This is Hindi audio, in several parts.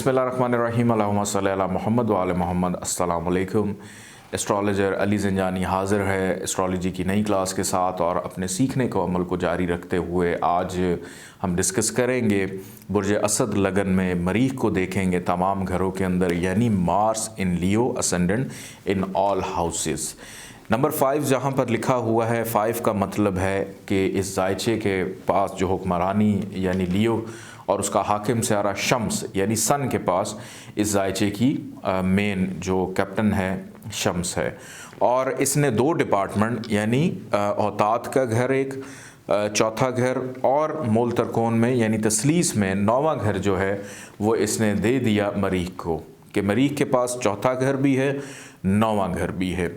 बिस्मिल्लाहिर्रहमानिर्रहीम अल्लाहुम्मा सल्ली अला मोहम्मद व आले मोहम्मद। अस्सलाम वालेकुम। एस्ट्रोलॉजर अली ज़ंजानी हाज़िर है एस्ट्रोलॉजी की नई क्लास के साथ और अपने सीखने को अमल को जारी रखते हुए आज हम डिस्कस करेंगे बुर्ज असद लगन में मरीख को देखेंगे तमाम घरों के अंदर, यानी Mars in Leo ascendant in all houses. Number 5 जहाँ पर लिखा हुआ है, 5 का मतलब है कि इस जायचे के पास जो हुक्मरानी यानी लियो और उसका हाकिम सारा शम्स यानी सन के पास इस जायचे की मेन जो कैप्टन है शम्स है। और इसने 2 डिपार्टमेंट यानी औतात का घर एक, चौथा घर और मोल तरकोन में यानी तसलीस में 9वां घर जो है वो इसने दे दिया मरीख को, कि मरीख के पास चौथा घर भी है 9वां घर भी है।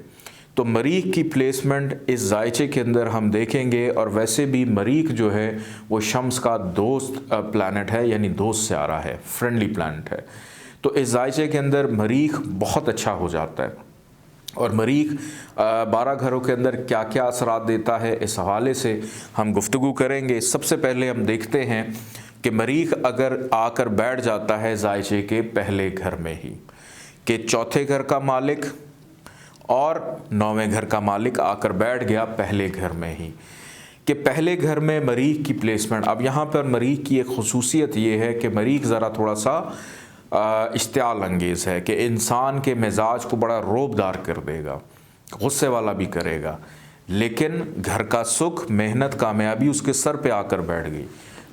तो मरीख की प्लेसमेंट इस जायचे के अंदर हम देखेंगे। और वैसे भी मरीख जो है वो शम्स का दोस्त प्लैनेट है, यानी दोस्त सितारा है, फ्रेंडली प्लैनेट है। तो इस जायचे के अंदर मरीख बहुत अच्छा हो जाता है। और मरीख 12 घरों के अंदर क्या क्या असरात देता है, इस हवाले से हम गुफ्तगू करेंगे। सबसे पहले हम देखते हैं कि मरीख अगर आकर बैठ जाता है जायचे के पहले घर में ही, कि चौथे घर का मालिक और 9वें घर का मालिक आकर बैठ गया पहले घर में ही, कि पहले घर में मरीख की प्लेसमेंट। अब यहाँ पर मरीख की एक खसूसियत ये है कि मरीख ज़रा थोड़ा सा इश्तियाल अंगेज़ है, कि इंसान के मिजाज को बड़ा रोबदार कर देगा, गुस्से वाला भी करेगा, लेकिन घर का सुख मेहनत कामयाबी उसके सर पे आकर बैठ गई।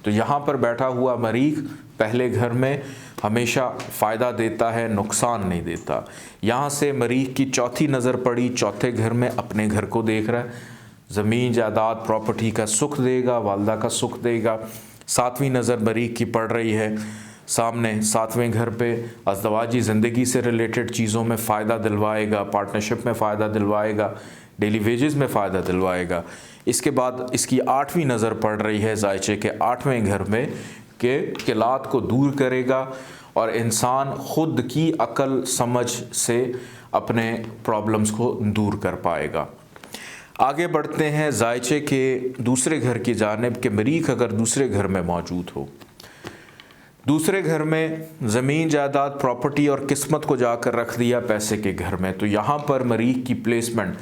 तो यहाँ पर बैठा हुआ मरीख पहले घर में हमेशा फ़ायदा देता है, नुकसान नहीं देता। यहाँ से मरीख की चौथी नज़र पड़ी, चौथे घर में अपने घर को देख रहा है, ज़मीन जायदाद प्रॉपर्टी का सुख देगा, वालदा का सुख देगा। 7वीं नज़र मरीख की पड़ रही है सामने 7वें घर पे, अज़दवाजी ज़िंदगी से रिलेटेड चीज़ों में फ़ायदा दिलवाएगा, पार्टनरशिप में फ़ायदा दिलवाएगा, डेली वेजेस में फ़ायदा दिलवाएगा। इसके बाद इसकी 8वीं नज़र पड़ रही है जायचे के 8वें घर में, के किलात को दूर करेगा और इंसान ख़ुद की अकल समझ से अपने प्रॉब्लम्स को दूर कर पाएगा। आगे बढ़ते हैं जायचे के दूसरे घर की जानिब, के मरीख अगर दूसरे घर में मौजूद हो, दूसरे घर में ज़मीन जायदाद प्रॉपर्टी और किस्मत को जाकर रख दिया पैसे के घर में, तो यहाँ पर मरीख की प्लेसमेंट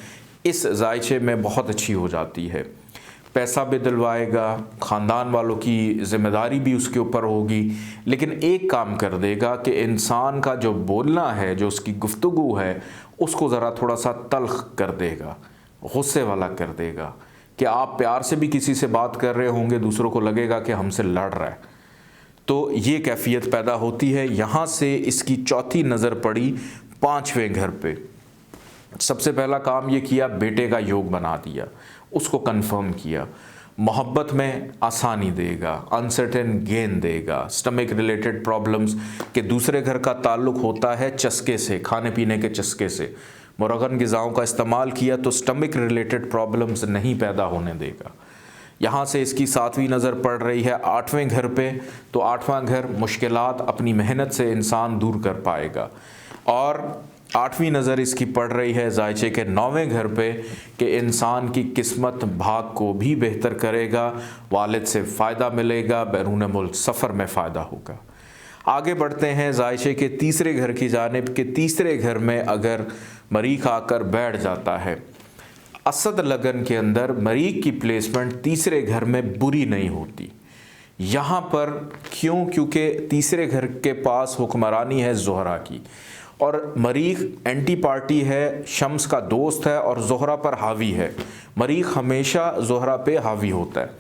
इस जायचे में बहुत अच्छी हो जाती है। पैसा भी दिलवाएगा, ख़ानदान वालों की ज़िम्मेदारी भी उसके ऊपर होगी, लेकिन एक काम कर देगा कि इंसान का जो बोलना है, जो उसकी गुफ्तगू है, उसको ज़रा थोड़ा सा तल्ख़ कर देगा, गुस्से वाला कर देगा। कि आप प्यार से भी किसी से बात कर रहे होंगे, दूसरों को लगेगा कि हमसे लड़ रहा है, तो ये कैफियत पैदा होती है। यहाँ से इसकी चौथी नज़र पड़ी 5वें घर पे। सबसे पहला काम ये किया, बेटे का योग बना दिया, उसको कंफर्म किया। मोहब्बत में आसानी देगा, अनसर्टेन गेन देगा, स्टमक रिलेटेड प्रॉब्लम्स के दूसरे घर का ताल्लुक़ होता है चस्के से, खाने पीने के चस्के से। मुरगन ग़िज़ाओं का इस्तेमाल किया तो स्टमक रिलेटेड प्रॉब्लम्स नहीं पैदा होने देगा। यहाँ से इसकी 7वीं नज़र पड़ रही है 8वें घर पे, तो 8वां घर मुश्किलात अपनी मेहनत से इंसान दूर कर पाएगा। और 8वीं नज़र इसकी पड़ रही है जायचे के 9वें घर पे, कि इंसान की किस्मत भाग को भी बेहतर करेगा, वालिद से फ़ायदा मिलेगा, बैरून मुल्क सफ़र में फ़ायदा होगा। आगे बढ़ते हैं जायचे के तीसरे घर की जानिब, के तीसरे घर में अगर मरीख आकर बैठ जाता है, असद लगन के अंदर मरीख की प्लेसमेंट तीसरे घर में बुरी नहीं होती। यहाँ पर क्यों? क्योंकि तीसरे घर के पास हुक्मरानी है ज़ोहरा की, और मरीख एंटी पार्टी है, शम्स का दोस्त है और ज़ोहरा पर हावी है। मरीख हमेशा ज़ोहरा पे हावी होता है,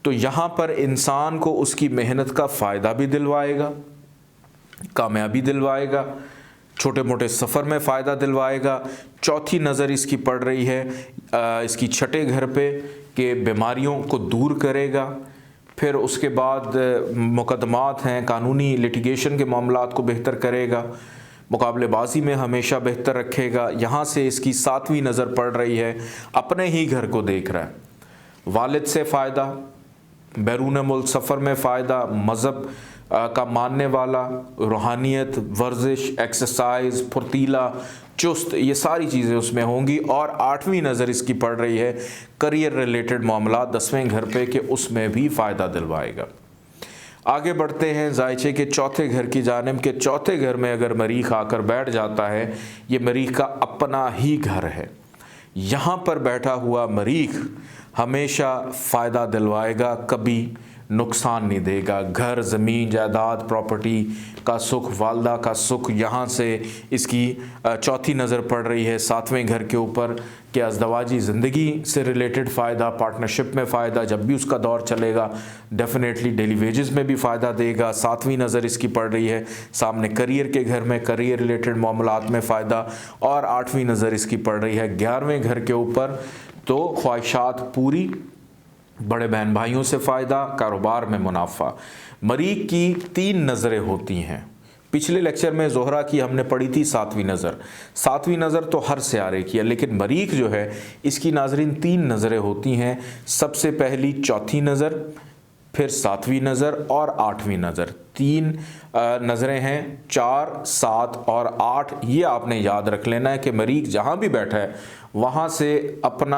तो यहाँ पर इंसान को उसकी मेहनत का फ़ायदा भी दिलवाएगा, कामयाबी दिलवाएगा, छोटे मोटे सफ़र में फ़ायदा दिलवाएगा। चौथी नज़र इसकी पड़ रही है इसकी 6ठे घर पे, कि बीमारियों को दूर करेगा। फिर उसके बाद मुकदमात हैं, कानूनी लिटिगेशन के मामलात को बेहतर करेगा, मुकाबलेबाजी में हमेशा बेहतर रखेगा। यहाँ से इसकी 7वीं नज़र पड़ रही है, अपने ही घर को देख रहा है, वालिद से फ़ायदा, बैरून मुल्क सफ़र में फ़ायदा, मज़हब का मानने वाला, रूहानियत, वर्जिश, एक्सरसाइज, फुर्तीला, चुस्त, ये सारी चीज़ें उसमें होंगी। और 8वीं नज़र इसकी पड़ रही है करियर रिलेटेड मामला 10वें घर पे, कि उसमें भी फ़ायदा दिलवाएगा। आगे बढ़ते हैं जायचे के चौथे घर की जानिब के चौथे घर में अगर मरीख आकर बैठ जाता है, ये मरीख का अपना ही घर है। यहाँ पर बैठा हुआ मरीख हमेशा फ़ायदा दिलवाएगा, कभी नुकसान नहीं देगा। घर, ज़मीन, जायदाद, प्रॉपर्टी का सुख, वालदा का सुख, यहाँ से इसकी चौथी नज़र पड़ रही है सातवें घर के ऊपर कि अज़दवाजी ज़िंदगी से रिलेटेड फ़ायदा, पार्टनरशिप में फ़ायदा, जब भी उसका दौर चलेगा डेफिनेटली डेली वेजेस में भी फ़ायदा देगा। सातवीं नज़र इसकी पड़ रही है सामने करियर के घर में, करियर रिलेटेड मामलात में फ़ायदा, और आठवीं नज़र इसकी पड़ रही है 11वें घर के ऊपर, तो ख्वाहिशात पूरी, बड़े बहन भाइयों से फ़ायदा, कारोबार में मुनाफा। मरीख की 3 नज़रें होती हैं। पिछले लेक्चर में ज़ोहरा की हमने पढ़ी थी 7वीं नज़र। 7वीं नज़र तो हर सियारे की है, लेकिन मरीख जो है इसकी नाज़रीन 3 नज़रें होती हैं। सबसे पहली चौथी नज़र, फिर 7वीं नज़र और 8वीं नज़र। 3 नज़रें हैं, 4, 7 और 8। ये आपने याद रख लेना है कि मरीख जहाँ भी बैठा है वहाँ से अपना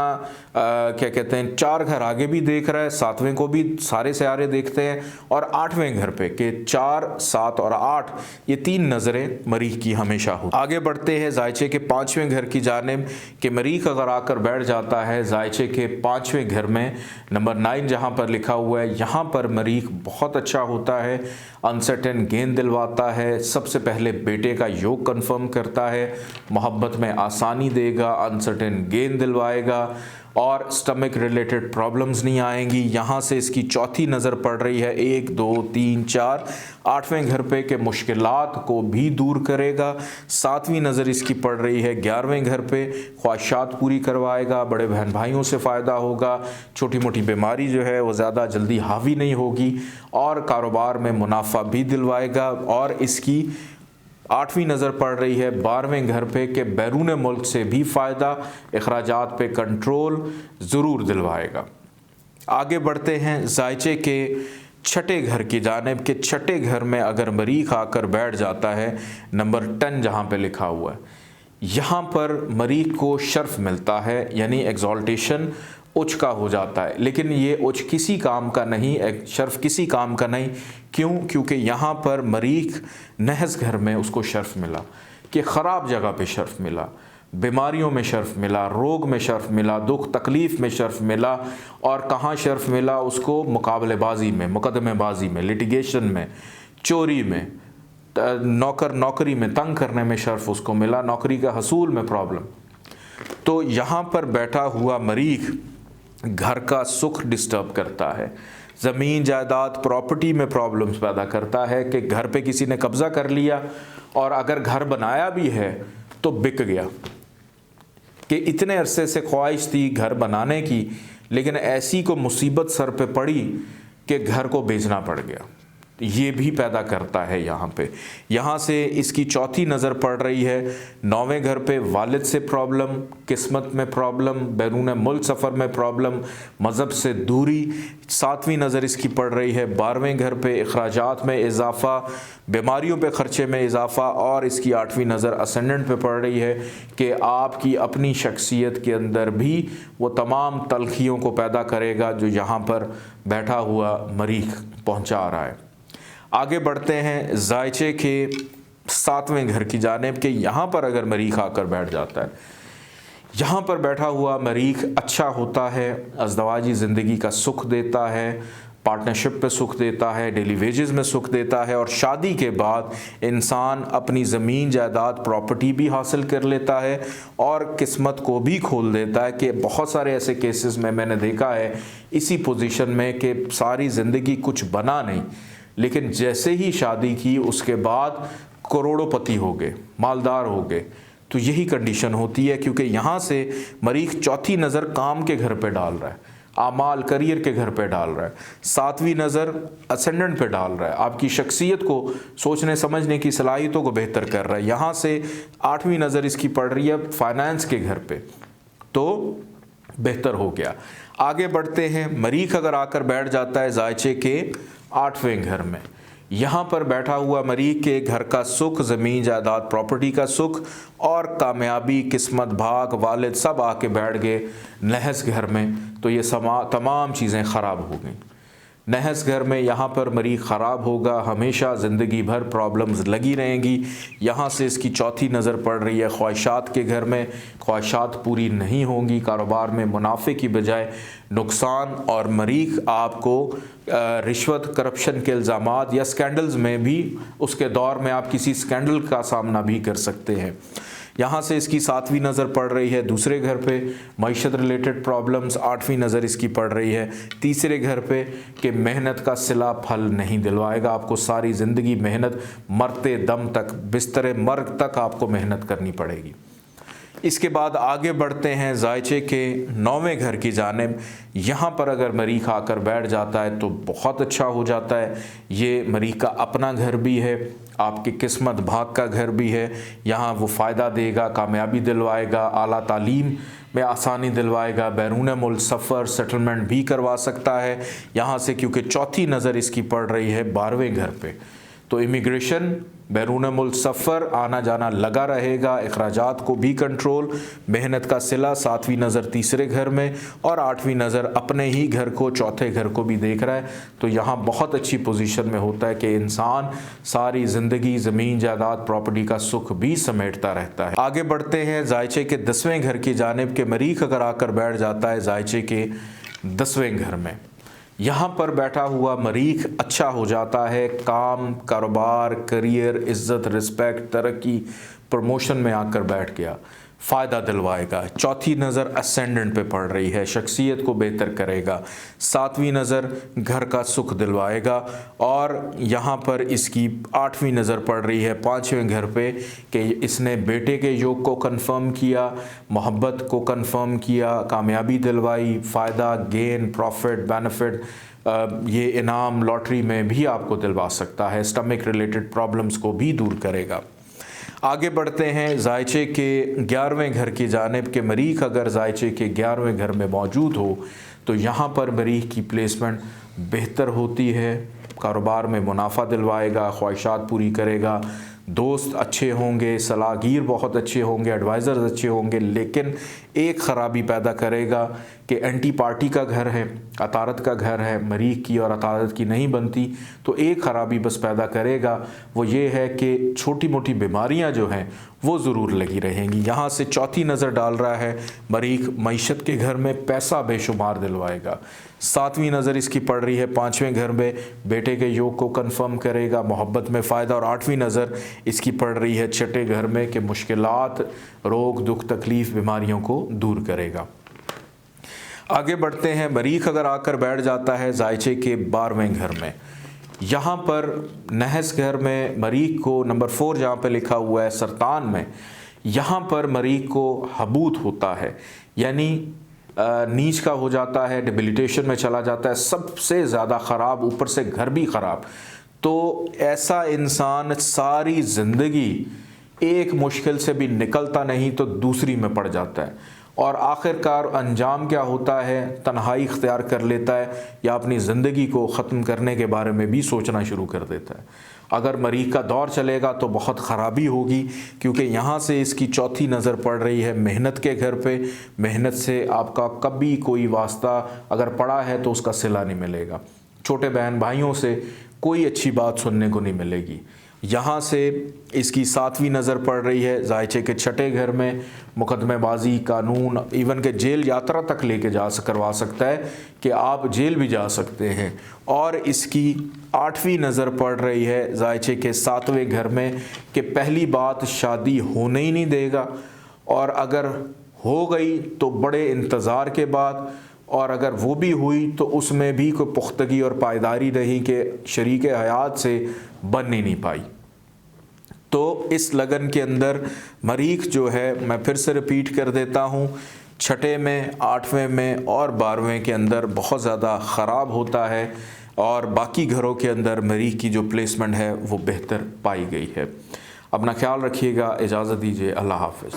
क्या कहते हैं 4 घर आगे भी देख रहा है, 7वें को भी सारे सियारे देखते हैं, और 8वें घर पे कि 4, 7 और 8, ये 3 नज़रें मरीख की हमेशा हो। आगे बढ़ते हैं जायचे के 5वें घर की जानिब कि मरीख अगर आकर बैठ जाता है जायचे के 5वें घर में, नंबर 9 जहाँ पर लिखा हुआ है, यहाँ पर मरीख बहुत अच्छा होता है, अनसर्टेन गेंद दिलवाता है। सबसे पहले बेटे का योग कंफर्म करता है, मोहब्बत में आसानी देगा, अनसर्टेन गेंद दिलवाएगा, और स्टमक रिलेटेड प्रॉब्लम्स नहीं आएंगी। यहाँ से इसकी चौथी नज़र पड़ रही है 1, 2, 3, 4, 8वें घर पे के मुश्किलात को भी दूर करेगा। 7वीं नज़र इसकी पड़ रही है 11वें घर पे, ख्वाहिशात पूरी करवाएगा, बड़े बहन भाइयों से फ़ायदा होगा, छोटी मोटी बीमारी जो है वो ज़्यादा जल्दी हावी नहीं होगी, और कारोबार में मुनाफा भी दिलवाएगा। और इसकी 8वीं नज़र पड़ रही है 12वें घर पे कि बैरून मुल्क से भी फ़ायदा, अखराजात पे कंट्रोल ज़रूर दिलवाएगा। आगे बढ़ते हैं जायचे के छठे घर की जानिब के छठे घर में अगर मरीख आकर बैठ जाता है, नंबर 10 जहाँ पे लिखा हुआ है, यहाँ पर मरीख को शर्फ मिलता है, यानी एग्जॉल्टेशन, उच्च का हो जाता है। लेकिन ये उच्च किसी काम का नहीं, एक शर्फ किसी काम का नहीं। क्यों? क्योंकि यहाँ पर मरीख नहस घर में उसको शर्फ मिला कि ख़राब जगह पे शर्फ मिला, बीमारियों में शर्फ मिला, रोग में शर्फ मिला, दुख तकलीफ़ में शर्फ मिला। और कहाँ शर्फ मिला उसको? मुकाबलेबाजी में, मुकदमेबाजी में, लिटिगेशन में, चोरी में, नौकरी में तंग करने में शर्फ उसको मिला, नौकरी का हसूल में प्रॉब्लम। तो यहाँ पर बैठा हुआ मरीख घर का सुख डिस्टर्ब करता है, ज़मीन जायदाद प्रॉपर्टी में प्रॉब्लम्स पैदा करता है कि घर पे किसी ने कब्ज़ा कर लिया, और अगर घर बनाया भी है तो बिक गया, कि इतने अरसे से ख्वाहिश थी घर बनाने की, लेकिन ऐसी को मुसीबत सर पे पड़ी कि घर को बेचना पड़ गया। ये भी पैदा करता है यहाँ से इसकी चौथी नज़र पड़ रही है 9वें घर पे, वालिद से प्रॉब्लम, किस्मत में प्रॉब्लम, बैरून मुल्क सफ़र में प्रॉब्लम, मज़हब से दूरी। 7वीं नज़र इसकी पड़ रही है 12वें घर पे, अखराजात में इजाफ़ा, बीमारियों पे ख़र्चे में इजाफ़ा। और इसकी 8वीं नज़र असेंडेंट पे पड़ रही है कि आपकी अपनी शख्सियत के अंदर भी वो तमाम तलखियों को पैदा करेगा जो यहाँ पर बैठा हुआ मरीख पहुँचा रहा है। आगे बढ़ते हैं जायचे के 7वें घर की जानिब के यहाँ पर अगर मरीख आकर बैठ जाता है, यहाँ पर बैठा हुआ मरीख अच्छा होता है, अज़दवाजी ज़िंदगी का सुख देता है, पार्टनरशिप पे सुख देता है, डेली वेजेस में सुख देता है, और शादी के बाद इंसान अपनी ज़मीन जायदाद प्रॉपर्टी भी हासिल कर लेता है और किस्मत को भी खोल देता है। कि बहुत सारे ऐसे केसेस में मैंने देखा है इसी पोजीशन में कि सारी ज़िंदगी कुछ बना नहीं, लेकिन जैसे ही शादी की उसके बाद करोड़ोंपति हो गए, मालदार हो गए। तो यही कंडीशन होती है, क्योंकि यहाँ से मरीख चौथी नज़र काम के घर पे डाल रहा है, आमाल करियर के घर पे डाल रहा है, 7वीं नज़र असेंडेंट पे डाल रहा है, आपकी शख्सियत को, सोचने समझने की सलाहियतों को बेहतर कर रहा है। यहाँ से 8वीं नज़र इसकी पड़ रही है फाइनेंस के घर पे, तो बेहतर हो गया। आगे बढ़ते हैं, मरीख अगर आकर बैठ जाता है जायचे के 8वें घर में, यहाँ पर बैठा हुआ मरीख के घर का सुख, ज़मीन जायदाद प्रॉपर्टी का सुख और कामयाबी, किस्मत, भाग, वालिद सब आके बैठ गए नहस घर में, तो ये तमाम चीज़ें ख़राब हो गई। नहस घर में यहाँ पर मरीख ख़राब होगा, हमेशा ज़िंदगी भर प्रॉब्लम्स लगी रहेंगी। यहाँ से इसकी चौथी नज़र पड़ रही है ख्वाहिशात के घर में, ख्वाहिशात पूरी नहीं होंगी, कारोबार में मुनाफे की बजाय नुकसान, और मरीख आपको रिश्वत करप्शन के इल्ज़ामात या स्कैंडल्स में भी, उसके दौर में आप किसी स्कैंडल का सामना भी कर सकते हैं। यहाँ से इसकी 7वीं नज़र पड़ रही है दूसरे घर पे, मईशत रिलेटेड प्रॉब्लम्स। 8वीं नज़र इसकी पड़ रही है तीसरे घर पे कि मेहनत का सिला फल नहीं दिलवाएगा, आपको सारी ज़िंदगी मेहनत, मरते दम तक, बिस्तरे मर्ग तक आपको मेहनत करनी पड़ेगी। इसके बाद आगे बढ़ते हैं जायचे के 9वें घर की जानिब। यहाँ पर अगर मरीख आकर बैठ जाता है तो बहुत अच्छा हो जाता है। ये मरीख का अपना घर भी है, आपकी किस्मत भाग का घर भी है। यहाँ वो फ़ायदा देगा, कामयाबी दिलवाएगा, आला तालीम में आसानी दिलवाएगा, बैरून मुल्क सफ़र सेटलमेंट भी करवा सकता है यहाँ से, क्योंकि चौथी नज़र इसकी पड़ रही है 12वें घर पे। तो इमिग्रेशन, बैरून मुल्क सफ़र, आना जाना लगा रहेगा, अखराजात को भी कंट्रोल, मेहनत का सिला 7वीं नज़र तीसरे घर में, और 8वीं नज़र अपने ही घर को, चौथे घर को भी देख रहा है। तो यहाँ बहुत अच्छी पोजीशन में होता है कि इंसान सारी ज़िंदगी ज़मीन जायदाद प्रॉपर्टी का सुख भी समेटता रहता है। आगे बढ़ते हैं जायचे के 10वें घर की जानिब के मरीख अगर आकर बैठ जाता है जायचे के 10वें घर में, यहाँ पर बैठा हुआ मरीख अच्छा हो जाता है, काम, कारोबार, करियर, इज़्ज़त, रिस्पेक्ट, तरक्की, प्रमोशन में आकर बैठ गया, फ़ायदा दिलवाएगा। चौथी नज़र असेंडेंट पे पड़ रही है, शख्सियत को बेहतर करेगा। 7वीं नज़र घर का सुख दिलवाएगा, और यहाँ पर इसकी 8वीं नज़र पड़ रही है 5वें घर पे कि इसने बेटे के योग को कंफर्म किया, मोहब्बत को कंफर्म किया, कामयाबी दिलवाई, फ़ायदा, गेन, प्रॉफिट, बेनिफिट, ये इनाम लॉटरी में भी आपको दिलवा सकता है। स्टमक रिलेटेड प्रॉब्लम्स को भी दूर करेगा। आगे बढ़ते हैं जायचे के 11वें घर की जानिब के मरीख अगर जायचे के 11वें घर में मौजूद हो तो यहाँ पर मरीख की प्लेसमेंट बेहतर होती है, कारोबार में मुनाफा दिलवाएगा, ख्वाहिशात पूरी करेगा, दोस्त अच्छे होंगे, सलाहगीर बहुत अच्छे होंगे, एडवाइज़र्स अच्छे होंगे, लेकिन एक ख़राबी पैदा करेगा कि एंटी पार्टी का घर है, अतारत का घर है, मरीख की और अतारत की नहीं बनती, तो एक ख़राबी बस पैदा करेगा, वो ये है कि छोटी मोटी बीमारियां जो हैं वो ज़रूर लगी रहेंगी। यहाँ से चौथी नज़र डाल रहा है मरीख मईशत के घर में, पैसा बेशुमार दिलवाएगा। 7वीं नज़र इसकी पड़ रही है 5वें घर में, बेटे के योग को कंफर्म करेगा, मोहब्बत में फ़ायदा, और 8वीं नज़र इसकी पड़ रही है 6ठे घर में कि मुश्किलात, रोग, दुख, तकलीफ़, बीमारियों को दूर करेगा। आगे बढ़ते हैं, मरीख अगर आकर बैठ जाता है जायचे के 12वें घर में, यहाँ पर नहस घर में मरीख को नंबर 4 जहाँ पे लिखा हुआ है सरतान में, यहाँ पर मरीख को हबूत होता है, यानी नीच का हो जाता है, डिबिलिटेशन में चला जाता है, सबसे ज़्यादा ख़राब, ऊपर से घर भी ख़राब। तो ऐसा इंसान सारी ज़िंदगी एक मुश्किल से भी निकलता नहीं तो दूसरी में पड़ जाता है, और आखिरकार अंजाम क्या होता है, तन्हाई इख्तियार कर लेता है या अपनी ज़िंदगी को ख़त्म करने के बारे में भी सोचना शुरू कर देता है। अगर मरीख का दौर चलेगा तो बहुत ख़राबी होगी, क्योंकि यहाँ से इसकी चौथी नज़र पड़ रही है मेहनत के घर पे। मेहनत से आपका कभी कोई वास्ता अगर पड़ा है तो उसका सिला नहीं मिलेगा, छोटे बहन भाइयों से कोई अच्छी बात सुनने को नहीं मिलेगी। यहाँ से इसकी 7वीं नज़र पड़ रही है जायचे के 6ठे घर में, मुकदमेबाजी, कानून, इवन के जेल यात्रा तक लेके करवा सकता है कि आप जेल भी जा सकते हैं। और इसकी 8वीं नज़र पड़ रही है जायचे के 7वें घर में कि पहली बात शादी होने ही नहीं देगा, और अगर हो गई तो बड़े इंतज़ार के बाद, और अगर वो भी हुई तो उसमें भी कोई पुख्तगी और पायदारी नहीं कि शरीक हयात से बन ही नहीं पाई। तो इस लगन के अंदर मरीख जो है, मैं फिर से रिपीट कर देता हूँ, 6ठे में, 8वें में और 12वें के अंदर बहुत ज़्यादा ख़राब होता है, और बाकी घरों के अंदर मरीख की जो प्लेसमेंट है वो बेहतर पाई गई है। अपना ख्याल रखिएगा, इजाज़त दीजिए, अल्लाह हाफ़िज़।